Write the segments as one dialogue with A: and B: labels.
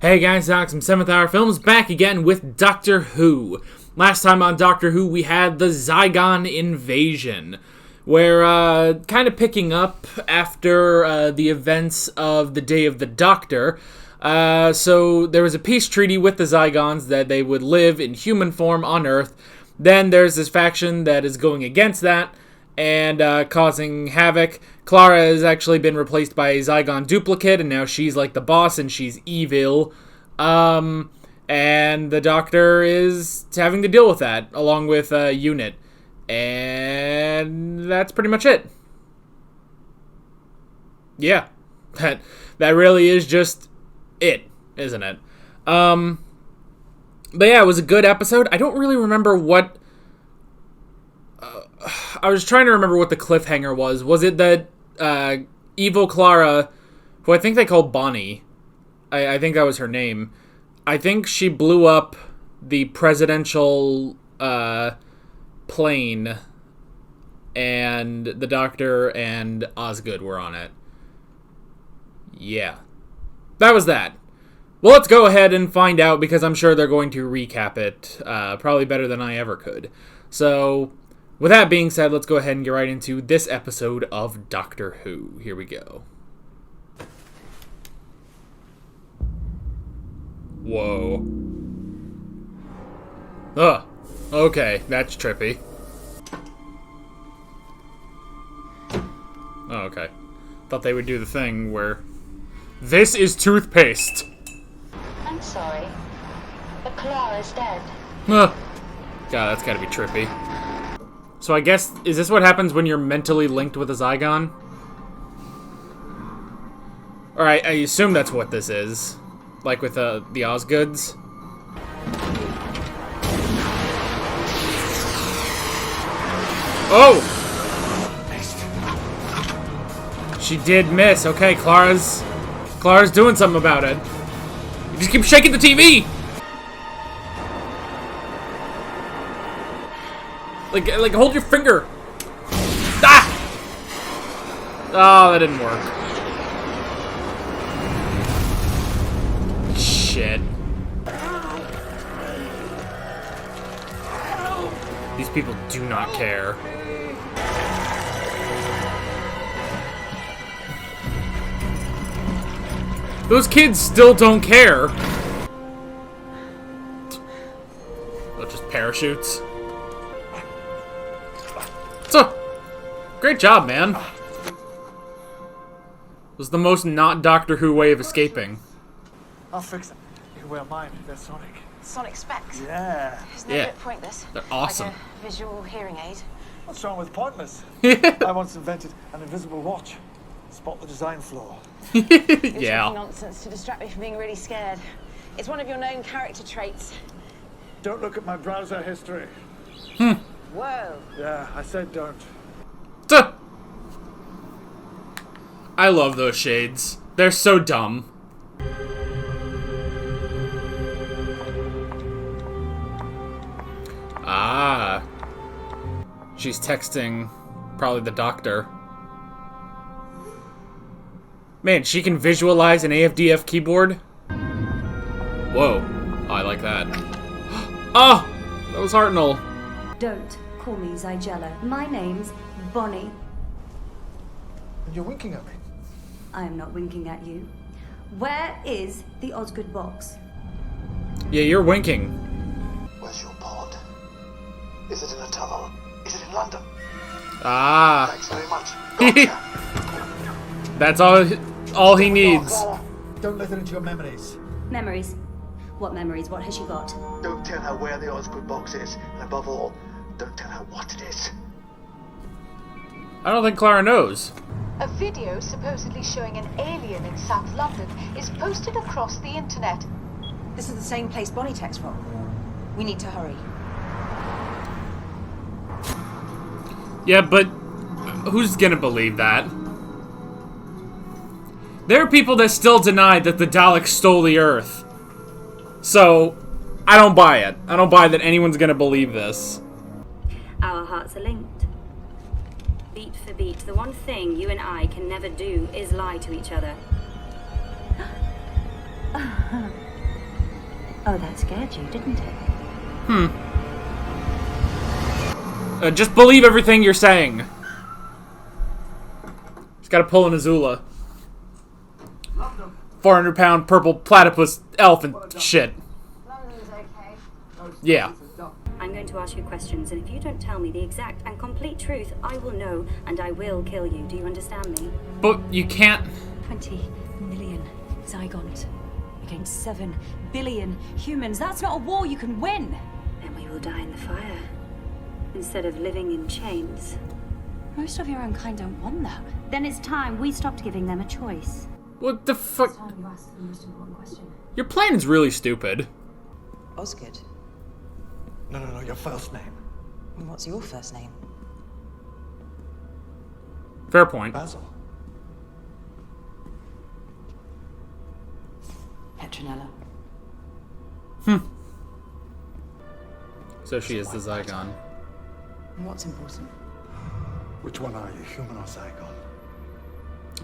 A: Hey guys, Alex from 7th Hour Films back again with Doctor Who. Last time on Doctor Who we had the Zygon invasion, where kind of picking up after the events of the Day of the Doctor. So there was a peace treaty with the Zygons that they would live in human form on Earth. Then there's this faction that is going against that and causing havoc. Clara has actually been replaced by a Zygon duplicate, and now she's like the boss, and she's evil. And the Doctor is having to deal with that, along with Unit. And that's pretty much it. Yeah. That really is just it, isn't it? But yeah, it was a good episode. I don't really remember what... I was trying to remember what the cliffhanger was. Was it that evil Clara, who I think they called Bonnie, I think that was her name, I think she blew up the presidential plane, and the Doctor and Osgood were on it. Yeah. That was that. Well, let's go ahead and find out, because I'm sure they're going to recap it probably better than I ever could. So... with that being said, let's go ahead and get right into this episode of Doctor Who. Here we go. Whoa. Ugh. Okay, that's trippy. Oh, okay. Thought they would do the thing where... this is toothpaste!
B: I'm sorry, but Clara's dead.
A: God, that's gotta be trippy. So I guess, is this what happens when you're mentally linked with a Zygon? Or I assume that's what this is. Like with the Osgoods. Oh! She did miss. Okay, Clara's doing something about it. You just keep shaking the TV! Like, hold your finger. Ah! Oh, that didn't work. Shit. These people do not care. Those kids still don't care. Oh, just parachutes. Great job, man. It was the most not Doctor Who way of escaping.
C: I'll fix them. You can wear mine. They're Sonic.
B: Sonic specs.
C: Yeah.
B: Isn't that a bit pointless?
A: They're awesome.
B: Like a visual hearing aid.
C: What's wrong with pointless? I once invented an invisible watch. Spot the design flaw.
B: You're
A: Yeah.
B: talking nonsense to distract me from being really scared. It's one of your known character traits.
C: Don't look at my browser history.
B: Whoa.
C: Yeah, I said don't.
A: Duh. I love those shades. They're so dumb. Ah. She's texting probably the Doctor. Man, she can visualize an AFDF keyboard? Whoa. Oh, I like that. Oh! That was Hartnell.
D: Don't call me Zygella. My name's Bonnie.
C: And you're winking at me.
D: I am not winking at you. Where is the Osgood box?
A: Yeah, you're winking.
E: Where's your pod? Is it in a tunnel? Is it in London?
A: Ah.
E: Thanks very much. Gotcha.
A: That's all he needs.
C: Don't let her into your memories.
D: Memories. What memories? What has she got?
E: Don't tell her where the Osgood box is, and above all, don't tell her what it is.
A: I don't think Clara knows.
B: A video supposedly showing an alien in South London is posted across the internet. This is the same place Bonnie texts from. We need to hurry.
A: Yeah, but who's gonna believe that? There are people that still deny that the Daleks stole the Earth. So, I don't buy it. I don't buy that anyone's gonna believe this.
D: Our hearts are linked. Beat for beat, the one thing you and I can never do is lie to each other. Oh, that scared you, didn't it?
A: Just believe everything you're saying. Just gotta pull an Azula. 400-pound purple platypus elephant shit. Yeah.
D: I'm going to ask you questions, and if you don't tell me the exact and complete truth, I will know, and I will kill you. Do you understand me?
A: But you can't...
F: 20 million Zygons against 7 billion humans. That's not a war you can win.
D: Then we will die in the fire, instead of living in chains.
F: Most of your own kind don't want that.
D: Then it's time we stopped giving them a choice.
A: What the fuck?
F: Time you ask the most important question.
A: Your plan is really stupid.
B: Osgood.
C: No, your first name.
B: And what's your first name?
A: Fair point.
C: Basil.
B: Petronella.
A: So she is the Zygon.
B: And what's important?
C: Which one are you, human or Zygon?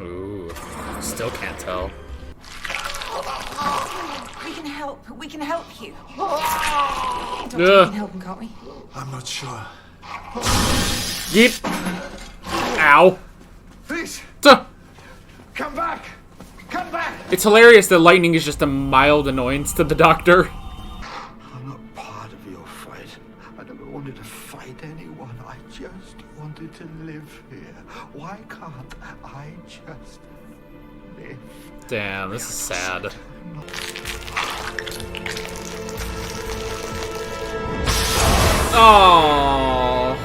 A: Ooh. Still can't tell.
B: We can help. We can help you.
A: Ugh.
B: We can help him, can't we?
C: I'm not sure.
A: Yeep. Ow.
C: Please,
A: Duh.
C: come back! Come back!
A: It's hilarious that lightning is just a mild annoyance to the Doctor.
E: I'm not part of your fight. I never wanted to fight anyone. I just wanted to live here. Why can't I just live?
A: Damn, this is sad. Oh.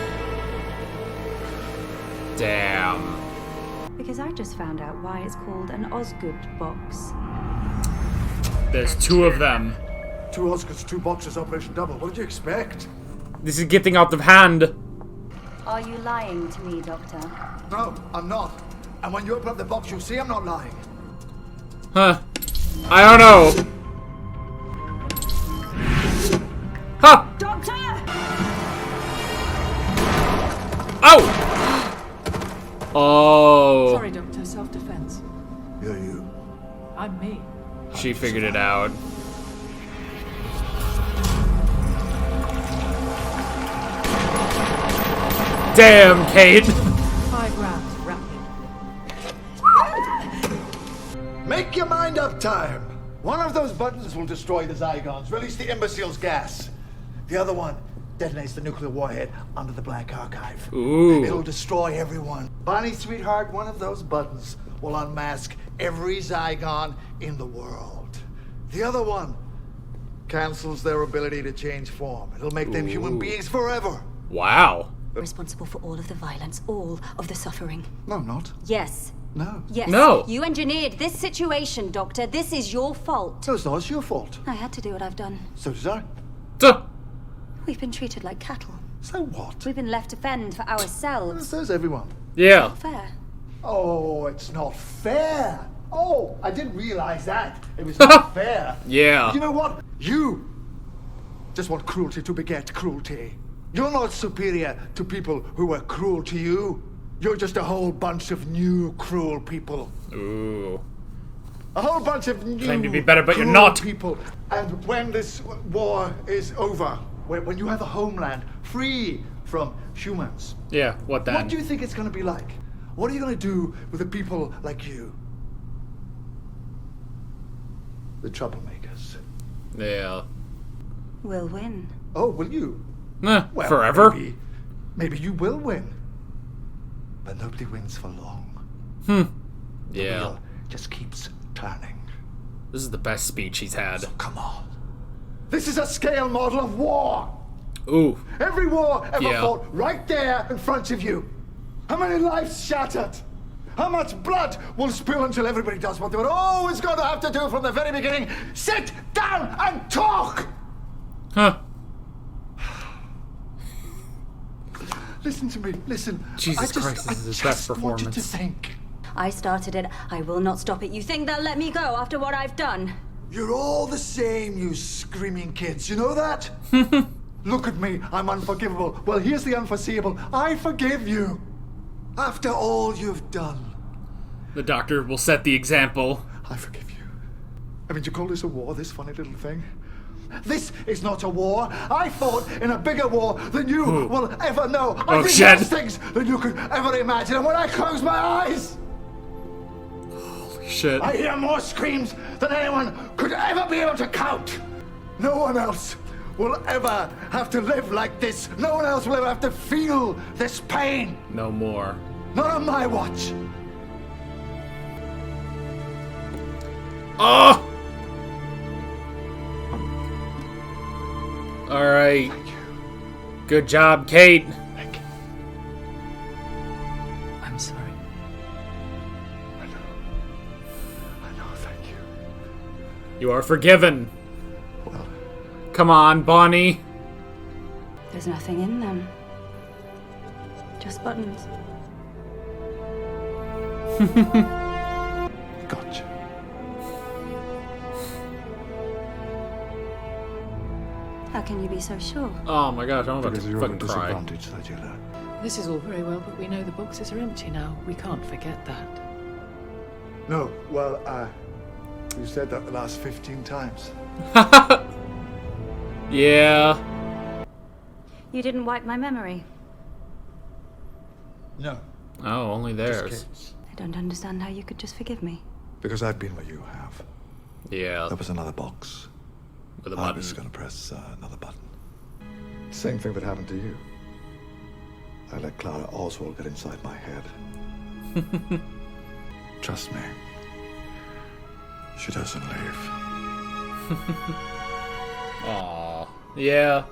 A: Damn.
D: Because I just found out why it's called an Osgood box.
A: There's 2 of them.
C: 2 Oscars, 2 boxes, Operation Double. What did you expect?
A: This is getting out of hand.
D: Are you lying to me, Doctor?
C: No, I'm not. And when you open up the box, you'll see I'm not lying.
A: Huh. I don't know. Huh.
F: Doctor!
A: Oh! Oh.
G: Sorry, Doctor. Self-defense.
C: You're you.
G: I'm me.
A: She figured it out. Damn, Kate.
G: 5 rounds, rapid.
C: Make your mind up, time. One of those buttons will destroy the Zygons, release the imbecile's gas. The other one detonates the nuclear warhead under the Black Archive.
A: Ooh.
C: It'll destroy everyone. Bonnie, sweetheart, one of those buttons will unmask every Zygon in the world. The other one cancels their ability to change form. It'll make them human beings forever.
A: Wow.
F: Responsible for all of the violence, all of the suffering.
C: No, I'm not.
F: Yes.
C: No.
F: Yes.
A: No.
F: You engineered this situation, Doctor. This is your fault.
C: No, it's not. It's your fault.
F: I had to do what I've done.
C: So did I.
A: Duh.
F: We've been treated like cattle.
C: So what?
F: We've been left to fend for ourselves.
C: So's everyone.
A: Yeah.
F: Fair.
C: Oh, it's not fair. Oh, I didn't realize that. It was not fair.
A: Yeah.
C: You know what? You just want cruelty to beget cruelty. You're not superior to people who were cruel to you. You're just a whole bunch of new cruel people.
A: Ooh.
C: A whole bunch of new
A: Claim to be better, but you're
C: cruel
A: not.
C: people. And when this war is over, when you have a homeland free from humans,
A: Yeah, what then?
C: what do you think it's going to be like? What are you going to do with the people like you? The troublemakers.
A: Yeah.
D: We'll win.
C: Oh, will you? Well,
A: forever?
C: Maybe you will win. But nobody wins for long. The
A: Yeah.
C: wheel just keeps turning.
A: This is the best speech he's had.
C: Come on. This is a scale model of war.
A: Ooh.
C: Every war ever
A: Yeah.
C: fought right there in front of you. How many lives shattered? How much blood will spill until everybody does what they were always going to have to do from the very beginning? Sit down and talk!
A: Huh.
C: Listen to me, listen.
A: Jesus Christ, this is his best
C: want you to
A: performance.
C: think.
F: I started it. I will not stop it. You think they'll let me go after what I've done?
C: You're all the same, you screaming kids. You know that? Look at me. I'm unforgivable. Well, here's the unforeseeable. I forgive you. After all you've done,
A: The Doctor will set the example.
C: I forgive you. I mean, you call this a war, this funny little thing? This is not a war. I fought in a bigger war than you will ever know. I did
A: shit.
C: worse things than you could ever imagine. And when I close my eyes,
A: Shit.
C: I hear more screams than anyone could ever be able to count. No one else will ever have to live like this. No one else will ever have to feel this pain.
A: No more.
C: Not on my watch.
A: Oh! Alright. Good job, Kate.
C: Thank you.
G: I'm sorry.
C: I know, thank you.
A: You are forgiven.
C: Well,
A: Come on, Bonnie.
F: There's nothing in them. Just buttons.
C: gotcha.
F: How can you be so sure?
A: Oh my gosh, I'm about
C: Because
A: to
C: you're at a
A: fucking cry.
C: disadvantage that you learn.
G: This is all very well, but we know the boxes are empty now. We can't forget that.
C: No, well, you said that the last 15 times.
A: Yeah.
F: You didn't wipe my memory.
C: No.
A: Oh, only
C: Just
A: theirs.
C: Kate's.
F: I don't understand how you could just forgive me.
C: Because I've been where you have.
A: Yeah.
C: There was another box.
A: With a
C: I
A: button.
C: was going to press another button. Same thing that happened to you. I let Clara Oswald get inside my head. Trust me. She doesn't leave.
A: Aw. Yeah.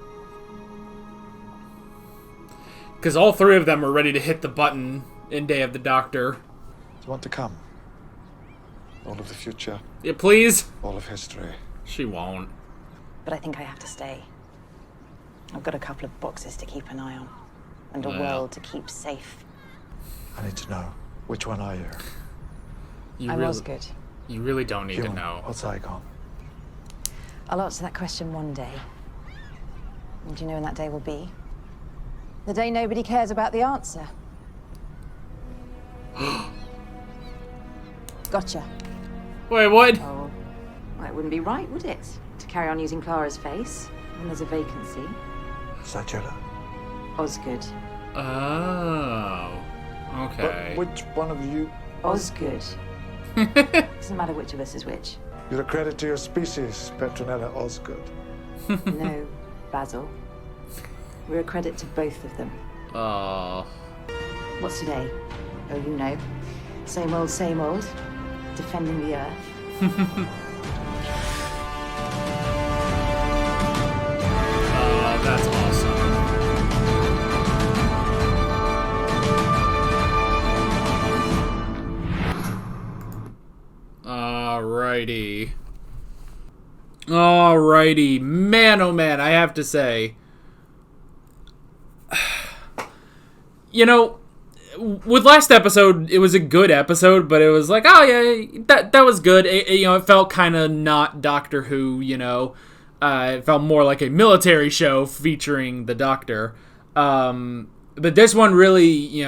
A: Because all three of them are ready to hit the button in Day of the Doctor.
C: Do you want to come? All of the future,
A: Yeah, please?
C: all of history.
A: She won't.
H: But I think I have to stay. I've got a couple of boxes to keep an eye on. And a
A: Wow.
H: world to keep safe.
C: I need to know, which one are you?
A: You
H: I'm
A: really,
H: Osgood.
A: You really don't need to
C: Human
A: know.
C: or Zygon?
H: I'll answer that question one day. And do you know when that day will be? The day nobody cares about the answer. Gotcha.
A: Wait, what?
H: Oh, well, it wouldn't be right, would it? To carry on using Clara's face when there's a vacancy.
C: Sajella.
H: Osgood.
A: Oh. Okay.
C: But which one of you?
H: Osgood. Doesn't matter which of us is which.
C: You're a credit to your species, Petronella Osgood.
H: No, Basil. We're a credit to both of them.
A: Oh.
H: What's today? Oh, you know. Same old, same old. Defending the Earth.
A: That's awesome. Alrighty. Alrighty. Man, oh man, I have to say. You know, with last episode, it was a good episode, but it was like, oh yeah, that was good. It felt kind of not Doctor Who, it felt more like a military show featuring the Doctor. But this one really,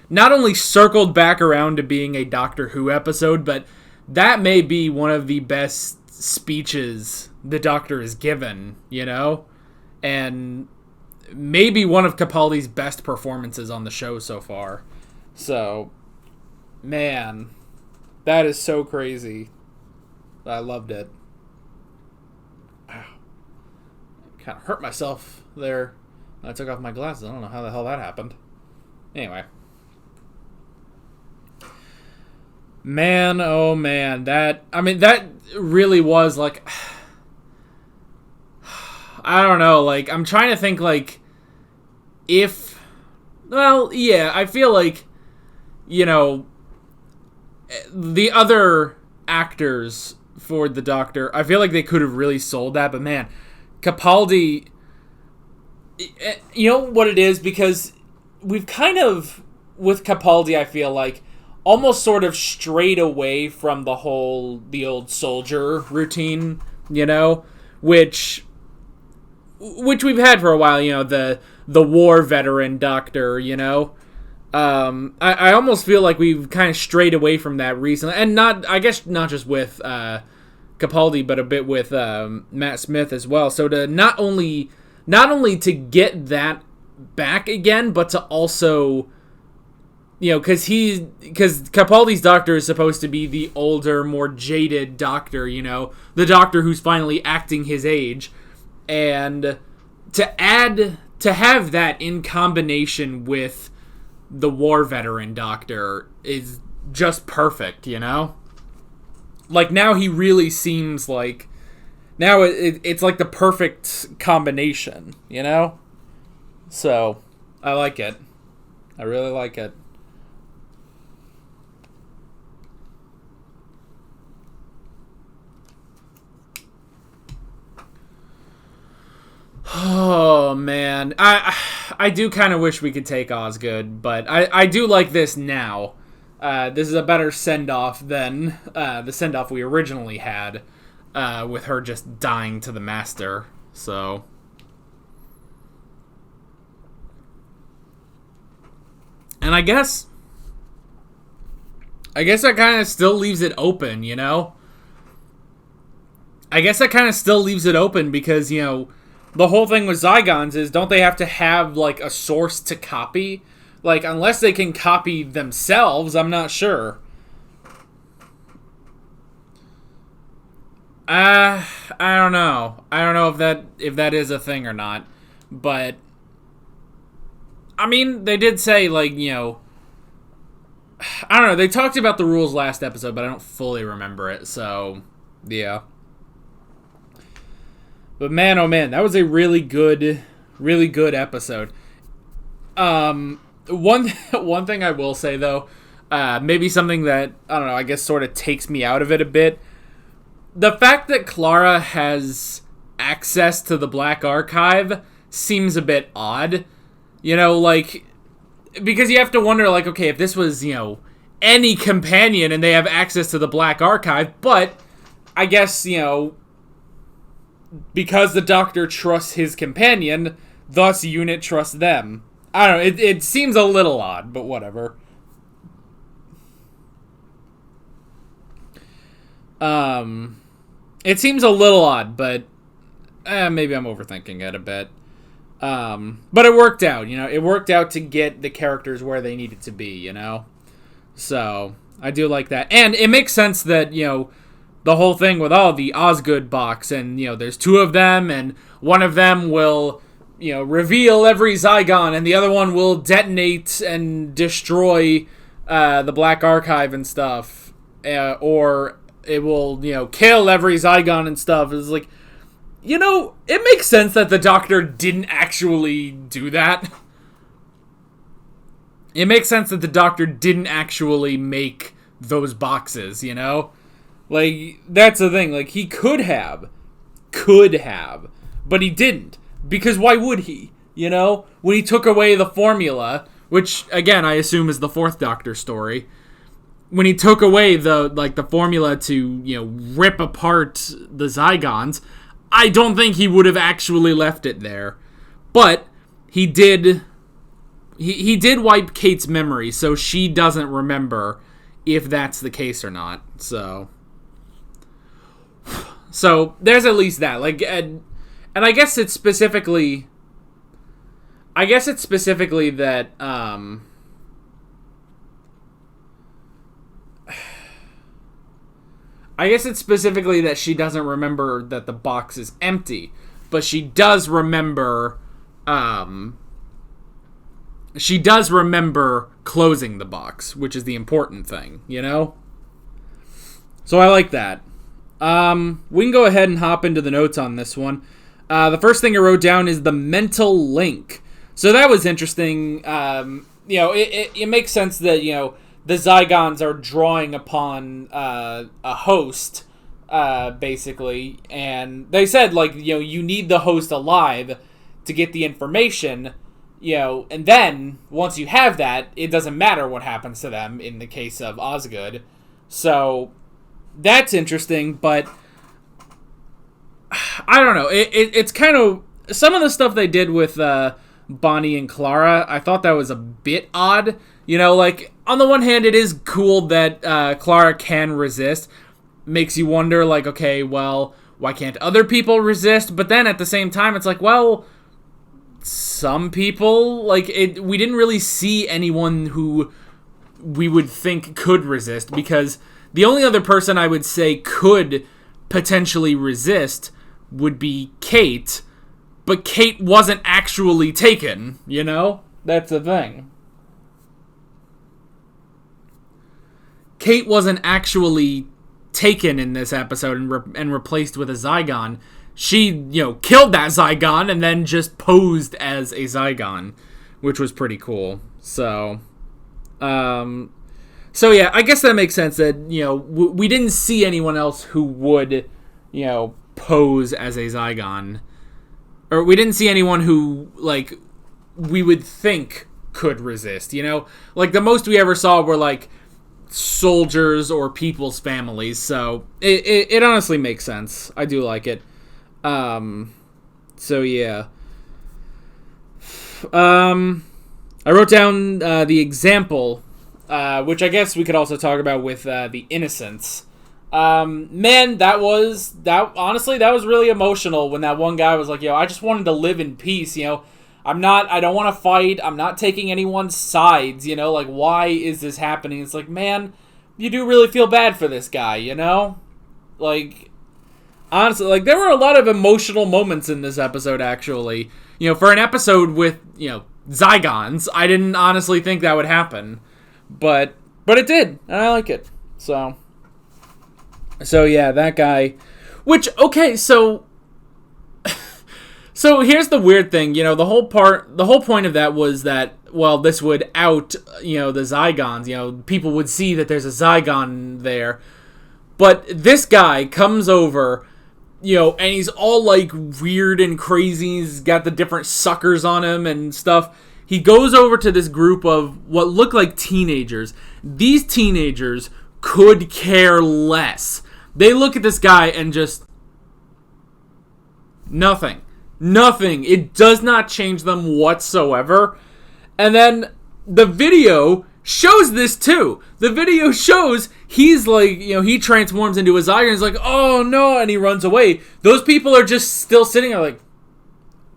A: not only circled back around to being a Doctor Who episode, but that may be one of the best speeches the Doctor has given, and maybe one of Capaldi's best performances on the show so far. So, man, that is so crazy. I loved it. Ow. Kind of hurt myself there when I took off my glasses. I don't know how the hell that happened. Anyway. Man, oh man, that really was like, I don't know, like, I'm trying to think, like, I feel like, the other actors for the Doctor, I feel like they could have really sold that, but man, Capaldi, you know what it is, because we've kind of, with Capaldi, I feel like, almost sort of strayed away from the old soldier routine, which we've had for a while, the war veteran Doctor, I almost feel like we've kind of strayed away from that recently, and not just with Capaldi, but a bit with Matt Smith as well. So to not only to get that back again, but to also, because Capaldi's doctor is supposed to be the older, more jaded doctor, the doctor who's finally acting his age, and to have that in combination with the war veteran doctor is just perfect, Like, now he really seems like, now it's like the perfect combination, So, I like it. I really like it. Oh, man. I do kind of wish we could take Osgood, but I do like this now. This is a better send-off than the send-off we originally had, with her just dying to the Master, so... And I guess that kind of still leaves it open, I guess that kind of still leaves it open because, the whole thing with Zygons is, don't they have to have, like, a source to copy? Like, unless they can copy themselves, I'm not sure. I don't know. I don't know if that is a thing or not. But, I mean, they did say, like, I don't know. They talked about the rules last episode, but I don't fully remember it. So, yeah. But man, oh man, that was a really good episode. One thing I will say, though, maybe something that, I don't know, I guess sort of takes me out of it a bit. The fact that Clara has access to the Black Archive seems a bit odd. Like, because you have to wonder, like, okay, if this was, any companion and they have access to the Black Archive, but I guess, because the Doctor trusts his companion, thus UNIT trusts them. I don't know, it seems a little odd, but whatever. It seems a little odd, but maybe I'm overthinking it a bit. But it worked out, it worked out to get the characters where they needed to be, So, I do like that. And it makes sense that, the whole thing with, the Osgood box, and, there's two of them, and one of them will, reveal every Zygon, and the other one will detonate and destroy the Black Archive and stuff, or it will, kill every Zygon and stuff. It's like, it makes sense that the Doctor didn't actually do that. It makes sense that the Doctor didn't actually make those boxes, Like, that's the thing. Like, he could have, but he didn't. Because why would he? When he took away the formula, which, again, I assume is the Fourth Doctor story. When he took away the formula to, rip apart the Zygons, I don't think he would have actually left it there. But he did. He did wipe Kate's memory, so she doesn't remember if that's the case or not. So there's at least that. Like, and I guess it's specifically. That. I guess it's specifically that she doesn't remember that the box is empty, but she does remember. She does remember closing the box, which is the important thing, So I like that. We can go ahead and hop into the notes on this one. The first thing I wrote down is the mental link. So that was interesting. It makes sense that, the Zygons are drawing upon a host, basically. And they said, like, you need the host alive to get the information, and then, once you have that, it doesn't matter what happens to them in the case of Osgood. So, that's interesting, but I don't know. It's kind of, some of the stuff they did with Bonnie and Clara, I thought that was a bit odd. Like, on the one hand, it is cool that Clara can resist. makes you wonder, like, okay, well, why can't other people resist? But then at the same time, it's like, well, some people, like, we didn't really see anyone who we would think could resist, because the only other person I would say could potentially resist would be Kate, but Kate wasn't actually taken, you know? That's the thing. Kate wasn't actually taken in this episode and replaced with a Zygon. She, killed that Zygon and then just posed as a Zygon, which was pretty cool. So yeah, I guess that makes sense that, we didn't see anyone else who would, pose as a Zygon. Or we didn't see anyone who, like, we would think could resist, Like, the most we ever saw were, like, soldiers or people's families, so it honestly makes sense. I do like it. So yeah. I wrote down the example, which I guess we could also talk about with the Innocents. Man, that was really emotional when that one guy was like, I just wanted to live in peace, I don't want to fight. I'm not taking anyone's sides, like, why is this happening? It's like, man, you do really feel bad for this guy, Like, honestly, like, there were a lot of emotional moments in this episode, actually. For an episode with, Zygons, I didn't honestly think that would happen. But it did, and I like it. So yeah, that guy. Which, okay, so here's the weird thing, the whole point of that was that, well, this would out, the Zygons, people would see that there's a Zygon there. But this guy comes over, and he's all, like, weird and crazy. He's got the different suckers on him and stuff. He goes over to this group of what look like teenagers. These teenagers could care less. They look at this guy and just... Nothing. It does not change them whatsoever. And then the video shows this too. The video shows he's like, he transforms into a Zygon and he's like, oh no, and he runs away. Those people are just still sitting there like,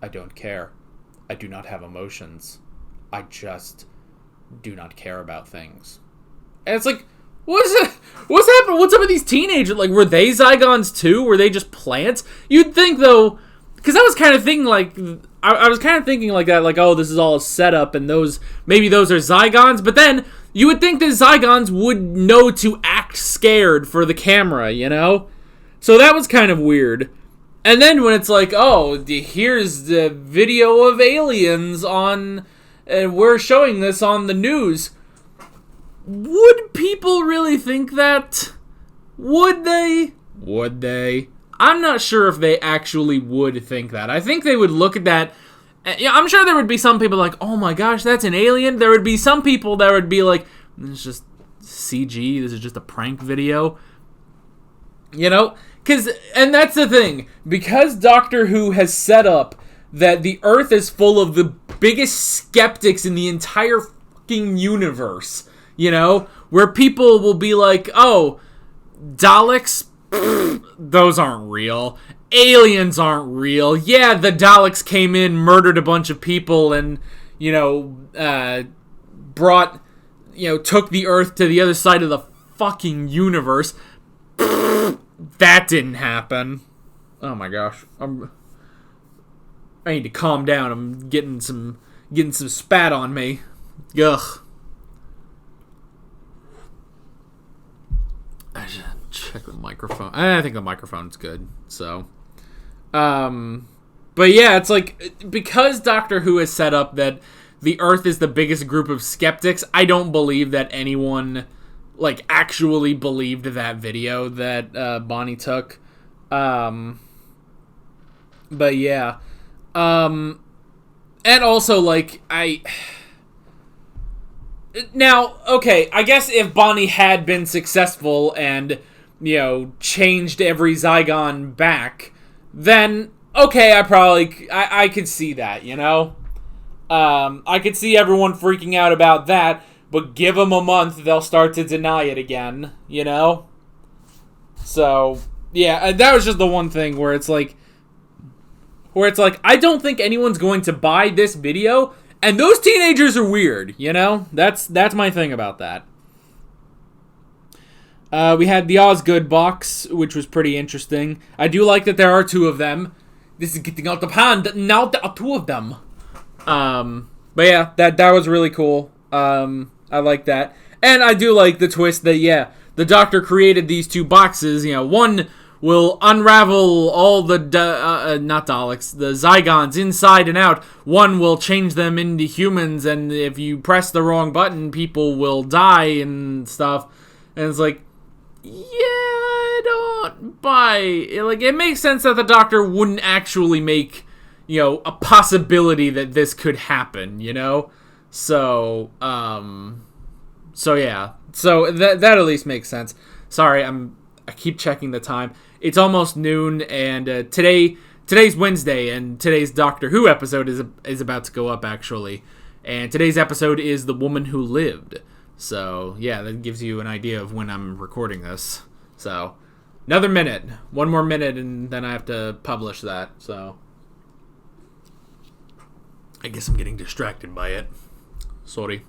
A: I don't care. I do not have emotions. I just do not care about things. And it's like, what's happening? What's up with these teenagers? Like, were they Zygons too? Were they just plants? You'd think, though, because I was kind of thinking, like, I was kind of thinking like that, like, oh, this is all a setup, and maybe those are Zygons, but then you would think that Zygons would know to act scared for the camera, So that was kind of weird. And then when it's like, oh, here's the video of aliens and we're showing this on the news. Would people really think that? Would they? I'm not sure if they actually would think that. I think they would look at that. I'm sure there would be some people like, oh my gosh, that's an alien. There would be some people that would be like, this is just CG. This is just a prank video. And that's the thing. Because Doctor Who has set up that the Earth is full of the biggest skeptics in the entire fucking universe. Where people will be like, oh, Daleks, those aren't real. Aliens aren't real. Yeah, the Daleks came in, murdered a bunch of people, and, brought, took the Earth to the other side of the fucking universe. That didn't happen. Oh my gosh. I need to calm down. I'm getting some spat on me. Ugh. I should check the microphone. I think the microphone's good. So, but yeah, it's like, because Doctor Who has set up that the Earth is the biggest group of skeptics, I don't believe that anyone, like, actually believed that video that Bonnie took. But yeah. And also, like, Now, okay, I guess if Bonnie had been successful and, changed every Zygon back, then, okay, I could see that, I could see everyone freaking out about that, but give them a month, they'll start to deny it again, So, yeah, that was just the one thing where it's like, I don't think anyone's going to buy this video, and those teenagers are weird, you know? That's my thing about that. We had the Osgood box, which was pretty interesting. I do like that there are 2 of them. This is getting out of hand. Now there are 2 of them. But yeah, that was really cool. I like that. And I do like the twist that, yeah, the Doctor created these 2 boxes. You know, one will unravel all the, not Daleks, the Zygons inside and out. One will change them into humans, and if you press the wrong button, people will die and stuff. And it's like, yeah, I don't buy it. Like, it makes sense that the Doctor wouldn't actually make, you know, a possibility that this could happen, you know? So yeah. So that at least makes sense. Sorry, I keep checking the time. It's almost noon, and today's Wednesday, and today's Doctor Who episode is about to go up, actually. And today's episode is The Woman Who Lived. So, yeah, that gives you an idea of when I'm recording this. So, another minute. One more minute, and then I have to publish that. So, I guess I'm getting distracted by it. Sorry.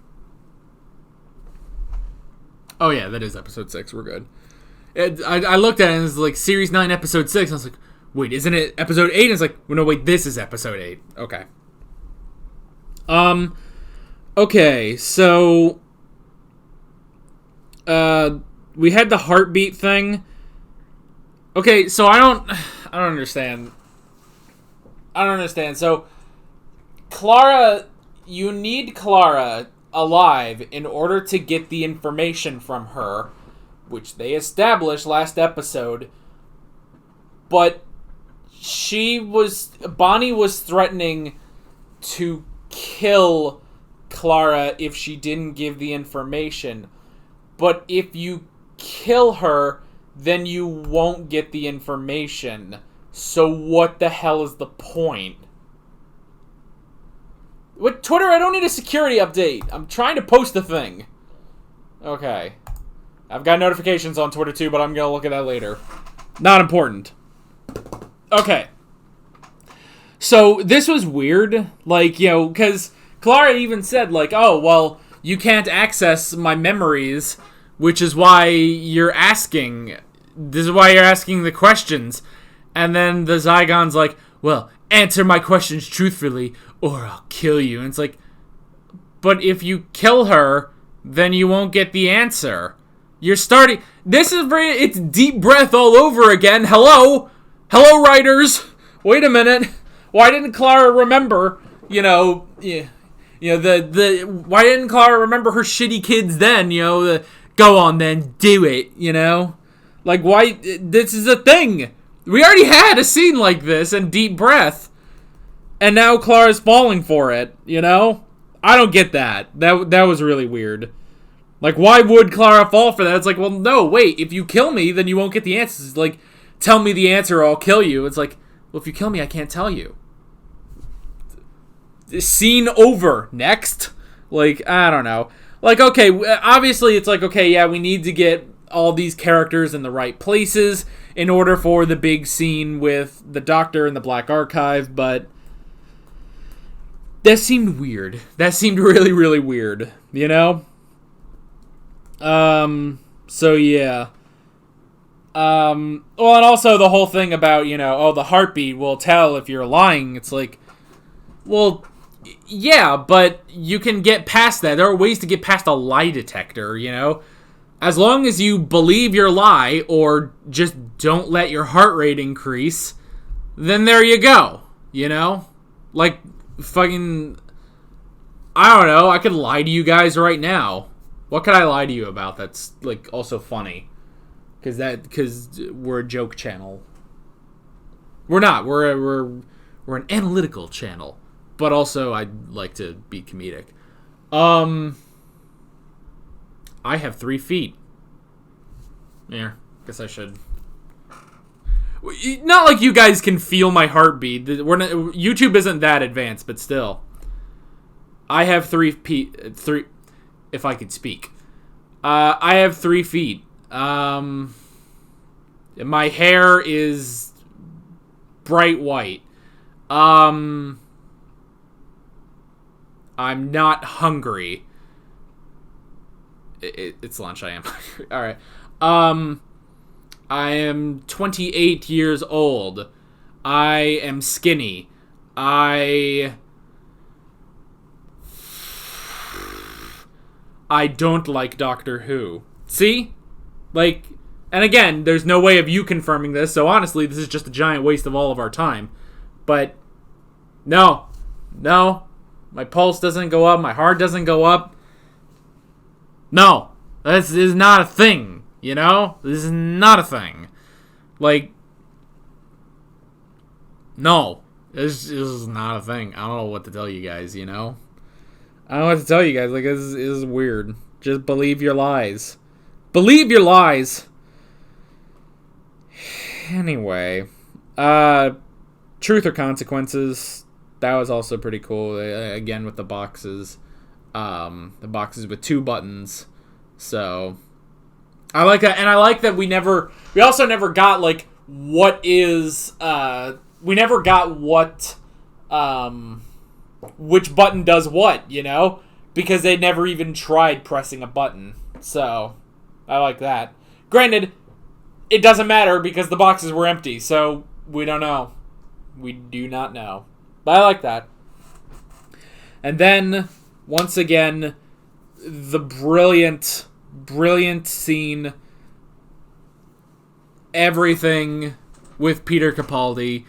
A: Oh, yeah, that is episode 6. We're good. I looked at it, and it was like Series 9, episode 6. I was like, wait, isn't it episode 8? And it's like, well, no, wait, this is episode 8. Okay. Okay, so we had the heartbeat thing. Okay, so I don't understand. So Clara, you need Clara alive in order to get the information from her, which they established last episode. But Bonnie was threatening to kill Clara if she didn't give the information. But if you kill her, then you won't get the information. So what the hell is the point? With Twitter, I don't need a security update. I'm trying to post a thing. Okay. I've got notifications on Twitter too, but I'm going to look at that later. Not important. Okay. So, this was weird. Like, you know, because Clara even said, like, oh, well, you can't access my memories, which is why you're asking. This is why you're asking the questions. And then the Zygon's like, well, answer my questions truthfully, or I'll kill you. And it's like, but if you kill her, then you won't get the answer. You're starting... It's deep breath all over again. Hello? Hello, writers? Wait a minute. Why didn't Clara remember, why didn't Clara remember her shitty kids then, go on then, do it, Like, why... This is a thing. We already had a scene like this in Deep Breath. And now Clara's falling for it, I don't get that. That was really weird. Like, why would Clara fall for that? It's like, well, no, wait. If you kill me, then you won't get the answers. It's like, tell me the answer or I'll kill you. It's like, well, if you kill me, I can't tell you. Scene over. Next. Like, I don't know. Like, okay, obviously it's like, okay, yeah, we need to get all these characters in the right places in order for the big scene with the Doctor and the Black Archive, but that seemed weird. That seemed really, really weird, So yeah. Well, and also the whole thing about, the heartbeat will tell if you're lying. It's like, well, yeah, but you can get past that. There are ways to get past a lie detector, As long as you believe your lie or just don't let your heart rate increase, then there you go, Like, fucking, I don't know, I could lie to you guys right now. What could I lie to you about that's, like, also funny? Because we're a joke channel. We're not. We're an analytical channel. But also, I'd like to be comedic. I have 3 feet. Yeah, guess I should. Not like you guys can feel my heartbeat. YouTube isn't that advanced, but still. I have 3 feet. 3... If I could speak. I have 3 feet. My hair is bright white. I'm not hungry. It's lunch. I am hungry. All right. I am 28 years old. I am skinny. I don't like Doctor Who. See? Like, and again, there's no way of you confirming this, so honestly, this is just a giant waste of all of our time. But, no. My pulse doesn't go up, my heart doesn't go up. No. This is not a thing, you know? This is not a thing. Like, no. This is not a thing. I don't know what to tell you guys, you know? I don't know what to tell you guys. Like, this is weird. Just believe your lies. Believe your lies! Anyway. Truth or Consequences. That was also pretty cool. Again, with the boxes. The boxes with 2 buttons. So, I like that. And I like that we also never got, like, what is, we never got what, which button does what, you know? Because they never even tried pressing a button. So, I like that. Granted, it doesn't matter because the boxes were empty, so we don't know. We do not know. But I like that. And then, once again, the brilliant scene. Everything with Peter Capaldi.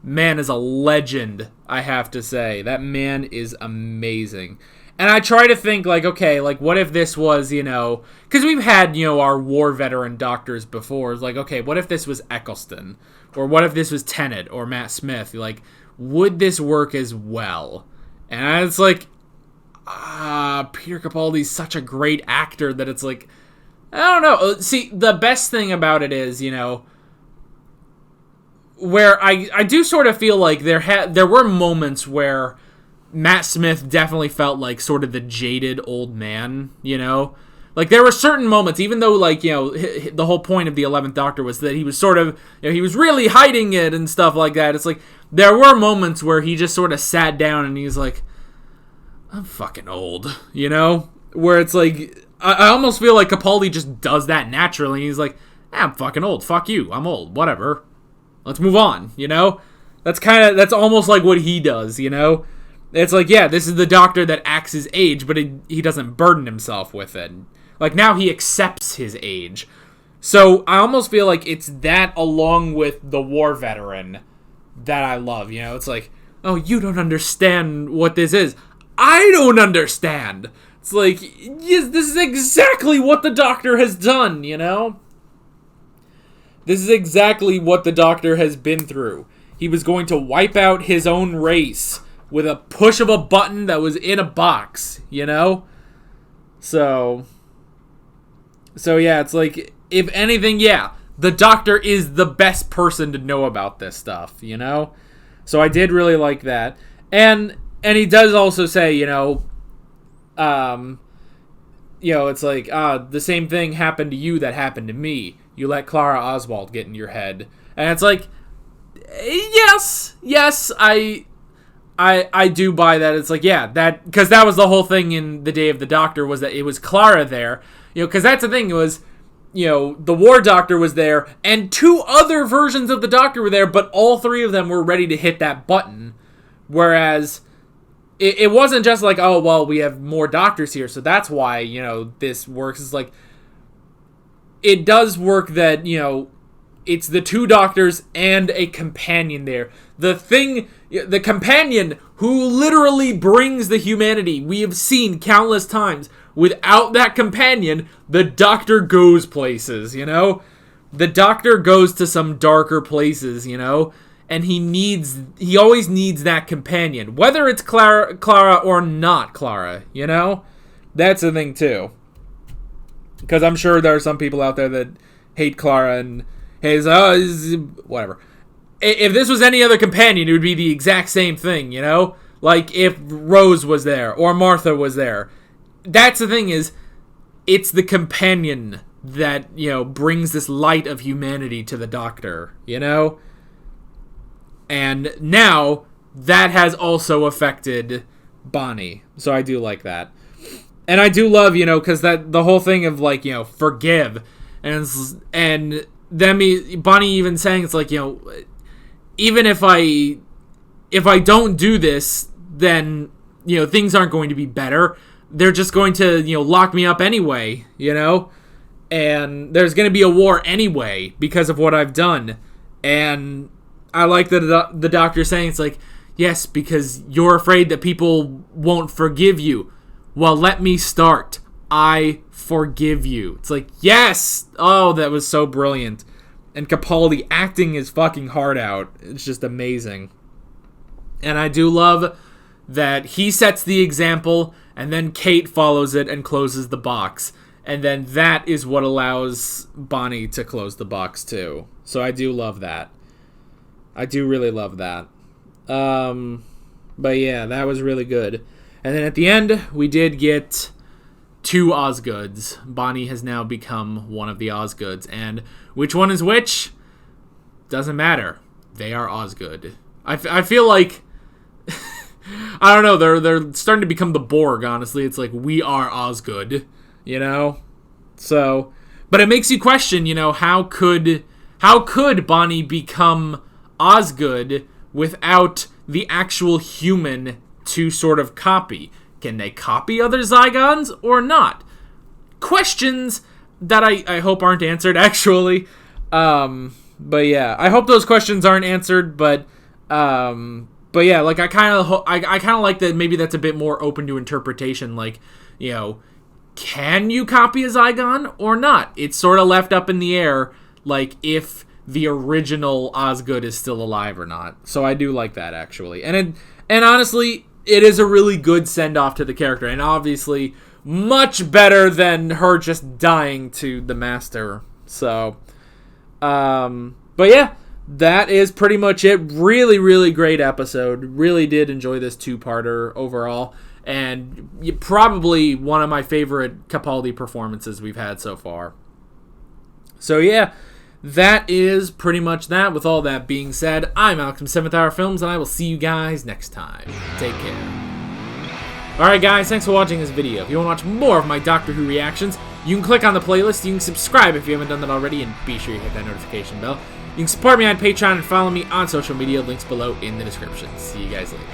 A: Man is a legend, I have to say. That man is amazing. And I try to think, like, okay, like, what if this was, you know... Because we've had, you know, our war veteran doctors before. It's like, okay, what if this was Eccleston? Or what if this was Tennant or Matt Smith? Like, would this work as well? And it's like... Peter Capaldi's such a great actor that it's like... I don't know. See, the best thing about it is, you know... Where I do sort of feel like there were moments where... Matt Smith definitely felt like sort of the jaded old man, you know? Like, there were certain moments, even though, like, you know, the whole point of the 11th Doctor was that he was sort of, you know, he was really hiding it and stuff like that. It's like, there were moments where he just sort of sat down and he's like, I'm fucking old, you know? Where it's like, I almost feel like Capaldi just does that naturally. He's like, I'm fucking old. Fuck you. I'm old. Whatever. Let's move on, you know? That's almost like what he does, you know? It's like, yeah, this is the Doctor that acts his age, but he doesn't burden himself with it. Like, now he accepts his age. So, I almost feel like it's that along with the war veteran that I love, you know? It's like, oh, you don't understand what this is. I don't understand! It's like, yes, this is exactly what the Doctor has done, you know? This is exactly what the Doctor has been through. He was going to wipe out his own race with a push of a button that was in a box, you know? So yeah, it's like, if anything, yeah, the Doctor is the best person to know about this stuff, you know? So I did really like that. And he does also say, you know, it's like, the same thing happened to you that happened to me. You let Clara Oswald get in your head. And it's like, yes, I do buy that. It's like, yeah, that, because that was the whole thing in The Day of the Doctor, was that it was Clara there, you know, because that's the thing, it was, you know, the War Doctor was there, and 2 other versions of the Doctor were there, but all 3 of them were ready to hit that button, whereas it wasn't just like, oh, well, we have more Doctors here, so that's why, you know, this works. It's like, it does work that, you know, it's the 2 Doctors and a companion there. The companion who literally brings the humanity. We have seen countless times. Without that companion, the Doctor goes places, you know? The Doctor goes to some darker places, you know? And he always needs that companion. Whether it's Clara or not Clara, you know? That's the thing, too. Because I'm sure there are some people out there that hate Clara and whatever. If this was any other companion, it would be the exact same thing, you know? Like, if Rose was there, or Martha was there. That's the thing is, it's the companion that, you know, brings this light of humanity to the Doctor, you know? And now that has also affected Bonnie. So I do like that. And I do love, you know, because that the whole thing of, like, you know, forgive. And then Bonnie even saying, it's like, you know, even if I don't do this, then, you know, things aren't going to be better. They're just going to, you know, lock me up anyway, you know? And there's going to be a war anyway because of what I've done. And I like that the Doctor saying, it's like, yes, because you're afraid that people won't forgive you. Well, let me start. I forgive you. It's like, yes! Oh, that was so brilliant. And Capaldi acting his fucking heart out. It's just amazing. And I do love that he sets the example, and then Kate follows it and closes the box. And then that is what allows Bonnie to close the box, too. So I do love that. I do really love that. But yeah, that was really good. And then at the end, we did get 2 Osgoods. Bonnie has now become one of the Osgoods. And which one is which? Doesn't matter. They are Osgood. I feel like... I don't know, they're starting to become the Borg, honestly. It's like, we are Osgood, you know? So, but it makes you question, you know, how could Bonnie become Osgood without the actual human to sort of copy? Can they copy other Zygons or not? Questions that I hope aren't answered, actually. But yeah, I hope those questions aren't answered, but yeah, like I kind of like that maybe that's a bit more open to interpretation, like, you know, can you copy a Zygon or not? It's sort of left up in the air, like if the original Osgood is still alive or not. So I do like that, actually. And honestly, it is a really good send-off to the character, and obviously much better than her just dying to the Master. So, but yeah, that is pretty much it. Really, really great episode. Really did enjoy this 2-parter overall, and probably one of my favorite Capaldi performances we've had so far. So yeah, that is pretty much that. With all that being said, I'm Alex from 7th Hour Films, and I will see you guys next time. Take care. Alright guys, thanks for watching this video. If you want to watch more of my Doctor Who reactions, you can click on the playlist, you can subscribe if you haven't done that already, and be sure you hit that notification bell. You can support me on Patreon and follow me on social media, links below in the description. See you guys later.